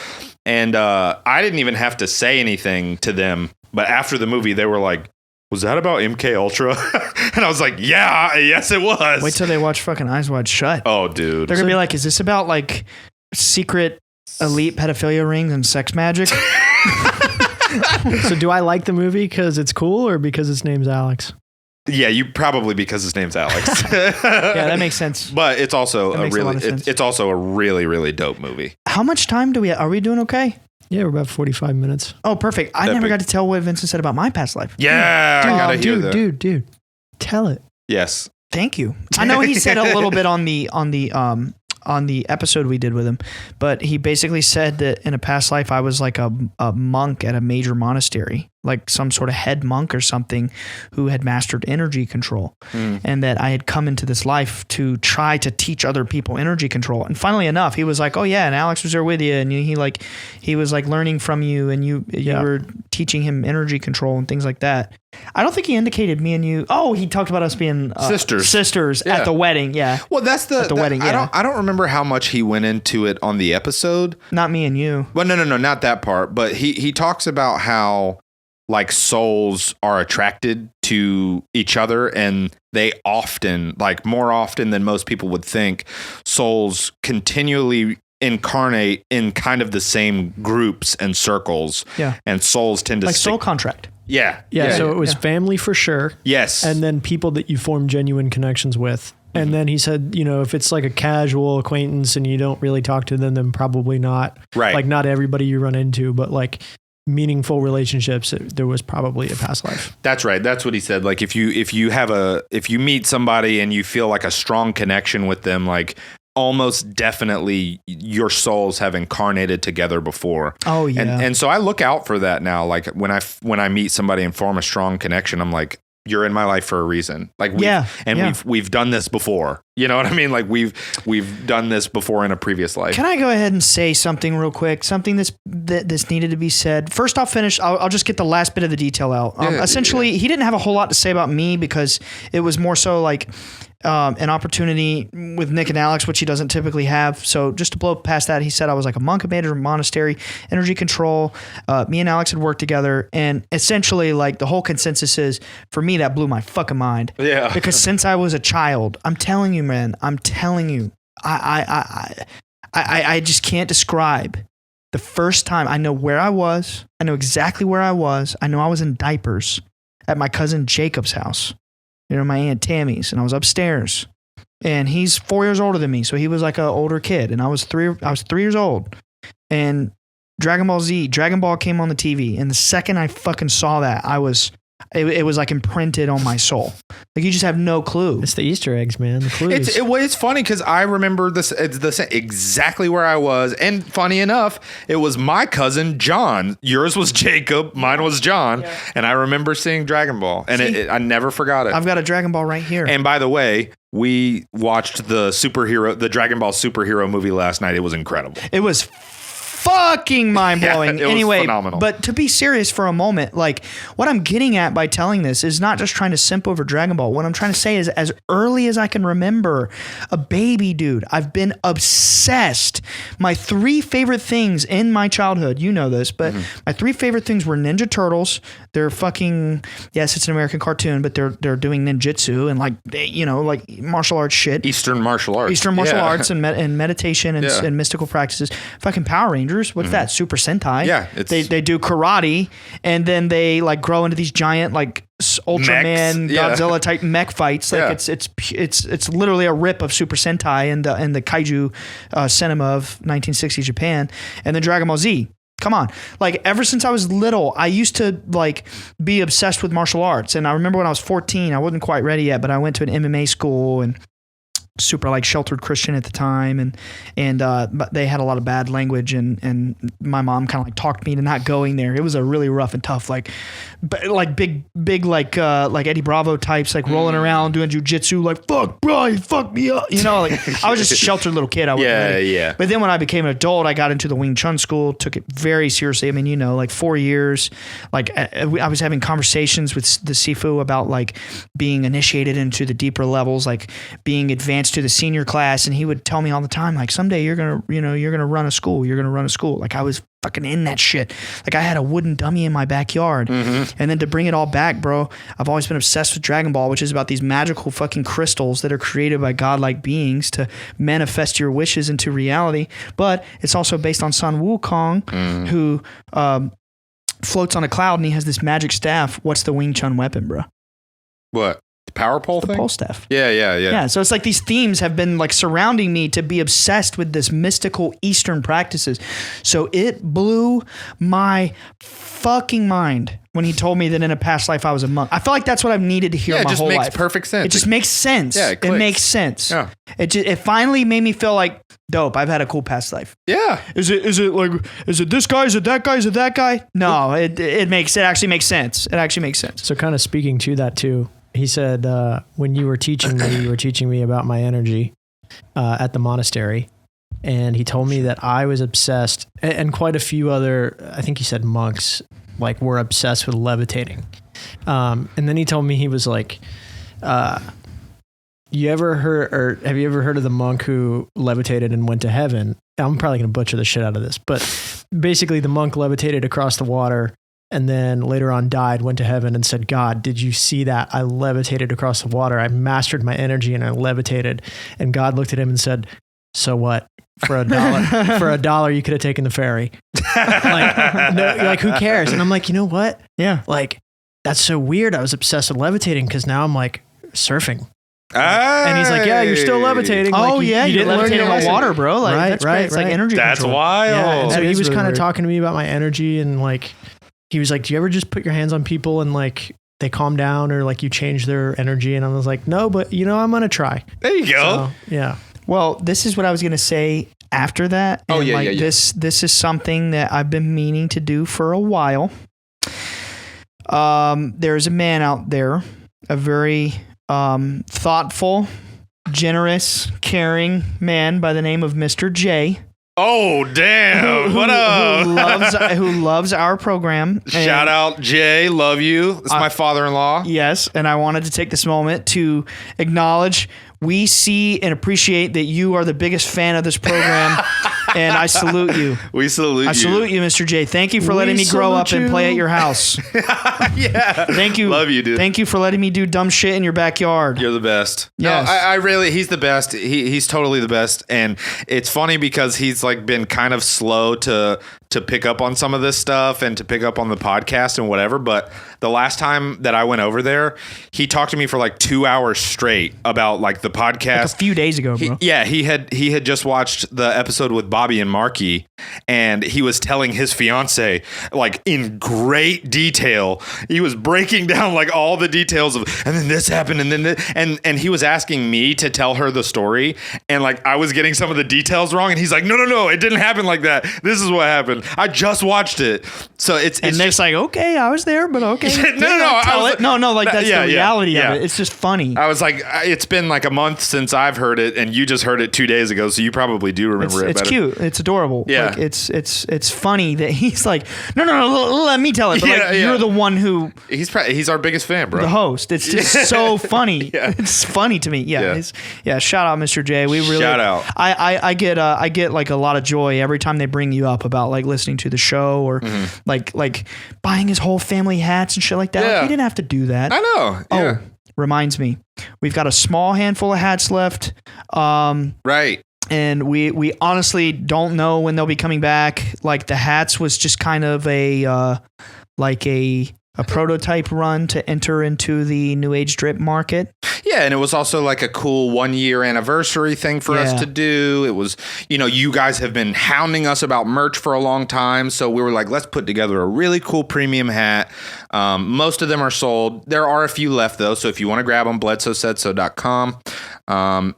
And I didn't even have to say anything to them. But after the movie, they were like, was that about MK Ultra? And I was like, yes, it was. Wait till they watch fucking Eyes Wide Shut. Oh, dude. They're going to be like, is this about like secret elite pedophilia rings and sex magic? So do I like the movie because it's cool or because its name's Alex? Yeah, you probably because his name's Alex. Yeah, that makes sense. But it's also it's also a really, really dope movie. How much time are we doing okay? Yeah, we're about 45 minutes. Oh, perfect. I never got to tell what Vincent said about my past life. Yeah, I gotta hear that. Dude, tell it. Yes. Thank you. I know he said a little bit on the episode we did with him, but he basically said that in a past life I was like a monk at a major monastery, like some sort of head monk or something who had mastered energy control, and that I had come into this life to try to teach other people energy control. And finally enough, he was like, "Oh yeah, and Alex was there with you, and he was like learning from you, and you were teaching him energy control and things like that." I don't think he indicated me and you. Oh, he talked about us being sisters at the wedding. Yeah. Well, that's at the wedding. Yeah. I don't remember how much he went into it on the episode. Not me and you. Well, no, not that part. But he talks about how like souls are attracted to each other, and they often, like more often than most people would think, souls continually incarnate in kind of the same groups and circles. Yeah. And souls tend to like soul contract. Yeah. So it was family for sure. Yes. And then people that you form genuine connections with. And then he said, if it's like a casual acquaintance and you don't really talk to them, then probably not. Right. Like not everybody you run into, but like meaningful relationships, there was probably a past life. That's right. That's what he said. Like if you meet somebody and you feel like a strong connection with them, like almost definitely your souls have incarnated together before. Oh yeah. And so I look out for that now. Like when I meet somebody and form a strong connection, I'm like, you're in my life for a reason. Like we've done this before. You know what I mean? Like we've done this before in a previous life. Can I go ahead and say something real quick? Something that's needed to be said. First, I'll finish. I'll just get the last bit of the detail out. Essentially, he didn't have a whole lot to say about me because it was more so like an opportunity with Nick and Alex, which he doesn't typically have. So just to blow past that, he said I was like a monk at a major monastery, energy control. Me and Alex had worked together, and essentially like the whole consensus is, for me, that blew my fucking mind. Yeah. Because since I was a child, I'm telling you, man, I just can't describe the first time. I know where I was. I know exactly where I was. I know I was in diapers at my cousin Jacob's house. My Aunt Tammy's, and I was upstairs, and he's 4 years older than me. So he was like an older kid, and I was 3 years old, and Dragon Ball came on the TV. And the second I fucking saw that, I was It was like imprinted on my soul. Like you just have no clue. It's the Easter eggs, man. The clues. It's funny because I remember this. It's exactly where I was, and funny enough, it was my cousin John. Yours was Jacob, mine was John, and I remember seeing Dragon Ball, and I never forgot it. I've got a Dragon Ball right here. And by the way, we watched the Dragon Ball superhero movie last night. It was incredible. It was fucking mind-blowing. Yeah, it was phenomenal. But to be serious for a moment, like what I'm getting at by telling this is not just trying to simp over Dragon Ball. What I'm trying to say is as early as I can remember, a baby dude, I've been obsessed. My 3 favorite things in my childhood, you know this, but my 3 favorite things were Ninja Turtles. They're fucking, yes, it's an American cartoon, but they're doing ninjutsu and like, like martial arts shit. Eastern martial arts and meditation and mystical practices. Fucking Power Rangers. What's that? Super Sentai. Yeah. They do karate and then they like grow into these giant like Ultraman, Godzilla type mech fights. Like it's literally a rip of Super Sentai and the kaiju cinema of 1960s Japan. And then Dragon Ball Z. Come on. Like ever since I was little, I used to like be obsessed with martial arts. And I remember when I was 14, I wasn't quite ready yet, but I went to an MMA school and super like sheltered Christian at the time. But they had a lot of bad language and my mom kind of like talked me to not going there. It was a really rough and tough, like big, like Eddie Bravo types, like rolling around doing jujitsu, like, fuck, bro, you fucked me up. Like I was just a sheltered little kid. Yeah. But then when I became an adult, I got into the Wing Chun school, took it very seriously. I mean, like 4 years, like I was having conversations with the Sifu about like being initiated into the deeper levels, like being advanced to the senior class, and he would tell me all the time, like, someday you're gonna run a school. Like I was fucking in that shit. Like I had a wooden dummy in my backyard. And then to bring it all back, bro, I've always been obsessed with Dragon Ball, which is about these magical fucking crystals that are created by godlike beings to manifest your wishes into reality. But it's also based on Sun Wukong, who floats on a cloud, and he has this magic staff. What's the Wing Chun weapon, bro? What? Power pole thing? The pole staff. Yeah. Yeah, so it's like these themes have been like surrounding me to be obsessed with this mystical Eastern practices. So it blew my fucking mind when he told me that in a past life I was a monk. I feel like that's what I've needed to hear my whole life. It just makes perfect sense. It just makes sense. Yeah, it makes sense. Yeah. It finally made me feel like, dope, I've had a cool past life. Yeah. Is it this guy? Is it that guy? Is it that guy? No, it actually makes sense. It actually makes sense. So kind of speaking to that too, he said, when you were teaching me about my energy at the monastery. And he told me that I was obsessed, and quite a few other, I think he said monks, like were obsessed with levitating. And then he told me, he was like, have you ever heard of the monk who levitated and went to heaven? I'm probably going to butcher the shit out of this, but basically the monk levitated across the water and then later on died, went to heaven and said, God, did you see that? I levitated across the water. I mastered my energy and I levitated. And God looked at him and said, so what? For $1, you could have taken the ferry. Like, who cares? And I'm like, you know what? Yeah. Like, that's so weird. I was obsessed with levitating because now I'm like surfing. And he's like, yeah, you're still levitating. Oh, like, yeah. You didn't learn your lesson. Water, bro. Like, right. It's like energy That's control. wild. Yeah, and so he was really kind of weird. talking to me about my energy, and like, he was like, do you ever just put your hands on people and like they calm down, or like you change their energy? And I was like, no, but I'm going to try. There you go. So, yeah. Well, this is what I was going to say after that. And This is something that I've been meaning to do for a while. There's a man out there, a very thoughtful, generous, caring man by the name of Mr. J. Oh, damn. What up? Who loves our program. Shout out, Jay. Love you. It's my father-in-law. Yes. And I wanted to take this moment to acknowledge we see and appreciate that you are the biggest fan of this program. And I salute you. We salute you. I salute you, Mr. J. Thank you for letting me grow up and play at your house. Yeah. Thank you. Love you, dude. Thank you for letting me do dumb shit in your backyard. You're the best. Yes. No, I really, he's the best. He's totally the best. And it's funny because he's like been kind of slow to to pick up on some of this stuff and to pick up on the podcast and whatever. But the last time that I went over there, he talked to me for like 2 hours straight about like the podcast. Like a few days ago, bro. He had just watched the episode with Bobby and Marky, and he was telling his fiance like in great detail. He was breaking down like all the details of, and then this happened, and then this, and he was asking me to tell her the story, and like I was getting some of the details wrong, and he's like, no, it didn't happen like that. This is what happened. I just watched it. So it's just like, okay, I was there, but okay. No, like that's the reality of it. It's just funny. I was like, it's been like a month since I've heard it, and you just heard it 2 days ago, so you probably do remember it better. It's cute. It's adorable. Yeah. Like, it's funny that he's like, no, let me tell it. But you're the one who... He's our biggest fan, bro. The host. It's just so funny. Yeah. It's funny to me. Yeah. Shout out, Mr. J. We really... Shout out. I get like a lot of joy every time they bring you up about like listening to the show or like buying his whole family hats and shit like that. Yeah. Like, he didn't have to do that. I know. Yeah. Oh, reminds me. We've got a small handful of hats left. Right. And we honestly don't know when they'll be coming back. Like the hats was just kind of a prototype run to enter into the new age drip market. Yeah, and it was also like a cool 1 year anniversary thing for us to do. It was, you guys have been hounding us about merch for a long time, so we were like, let's put together a really cool premium hat. Most of them are sold. There are a few left though, so if you want to grab them, bledsoesaidso.com.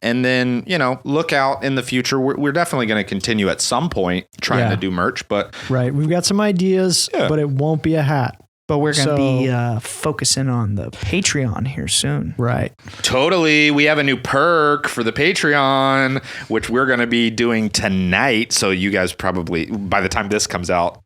And then, look out in the future. We're definitely going to continue at some point trying to do merch, but right, we've got some ideas, but it won't be a hat. But we're going to be focusing on the Patreon here soon. Right. Totally. We have a new perk for the Patreon, which we're going to be doing tonight. So you guys probably, by the time this comes out,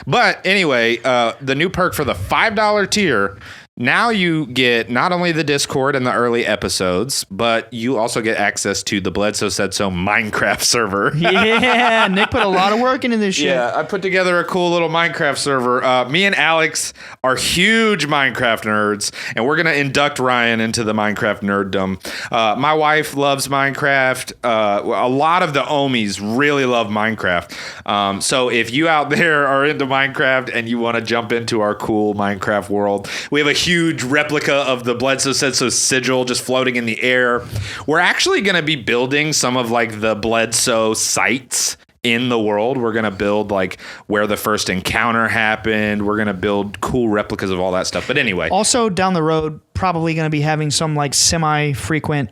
But anyway, the new perk for the $5 tier, now you get not only the Discord and the early episodes, but you also get access to the Bledsoe Said So Minecraft server. Yeah, Nick put a lot of work into this shit. Yeah, I put together a cool little Minecraft server. Me and Alex are huge Minecraft nerds, and we're going to induct Ryan into the Minecraft nerddom. My wife loves Minecraft. A lot of the Omies really love Minecraft. So if you out there are into Minecraft and you want to jump into our cool Minecraft world, we have a huge replica of the Bledsoe Said So sigil just floating in the air. We're actually going to be building some of like the Bledsoe sites in the world. We're going to build like where the first encounter happened. We're going to build cool replicas of all that stuff. But anyway. Also down the road, probably going to be having some like semi-frequent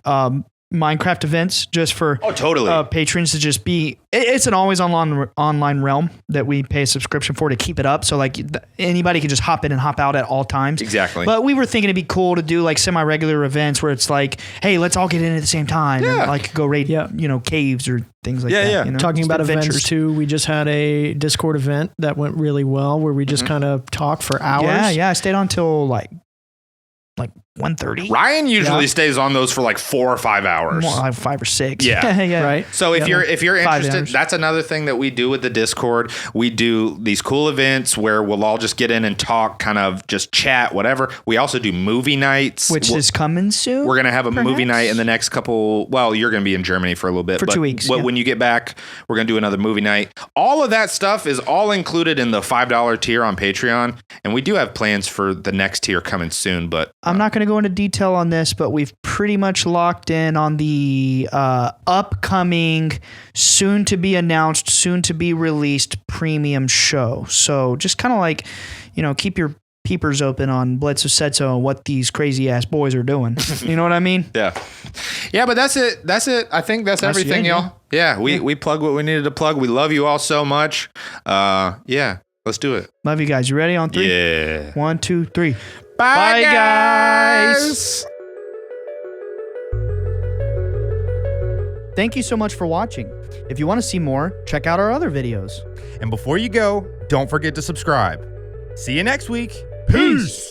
Minecraft events just for patrons to just be. It's an always online realm that we pay a subscription for to keep it up. So like anybody can just hop in and hop out at all times. Exactly. But we were thinking it'd be cool to do like semi-regular events where it's like, hey, let's all get in at the same time. Yeah. And like go raid, caves or things like that. Yeah. Talking about events too, we just had a Discord event that went really well where we just kind of talked for hours. Yeah. I stayed on till like 1:30. Ryan usually stays on those for like 4 or 5 hours. More like 5 or 6. Yeah. Yeah. Right. So if you're interested, hours. that's another thing that we do with the Discord. We do these cool events where we'll all just get in and talk, kind of just chat, whatever. We also do movie nights, which is coming soon. We're going to have a movie night in the next couple. Well, you're going to be in Germany for a little bit. For 2 weeks. But when you get back, we're going to do another movie night. All of that stuff is all included in the $5 tier on Patreon. And we do have plans for the next tier coming soon. But I'm not going to go into detail on this, but we've pretty much locked in on the upcoming, soon to be announced, soon to be released premium show. So just kind of like, keep your peepers open on Bledsoe Said So and what these crazy ass boys are doing. You know what I mean? Yeah, but that's it. I think that's everything, y'all. Yeah, we plug what we needed to plug. We love you all so much. Let's do it. Love you guys. You ready on 3? Yeah. 1, 2, 3. Bye, guys. Thank you so much for watching. If you want to see more, check out our other videos. And before you go, don't forget to subscribe. See you next week. Peace.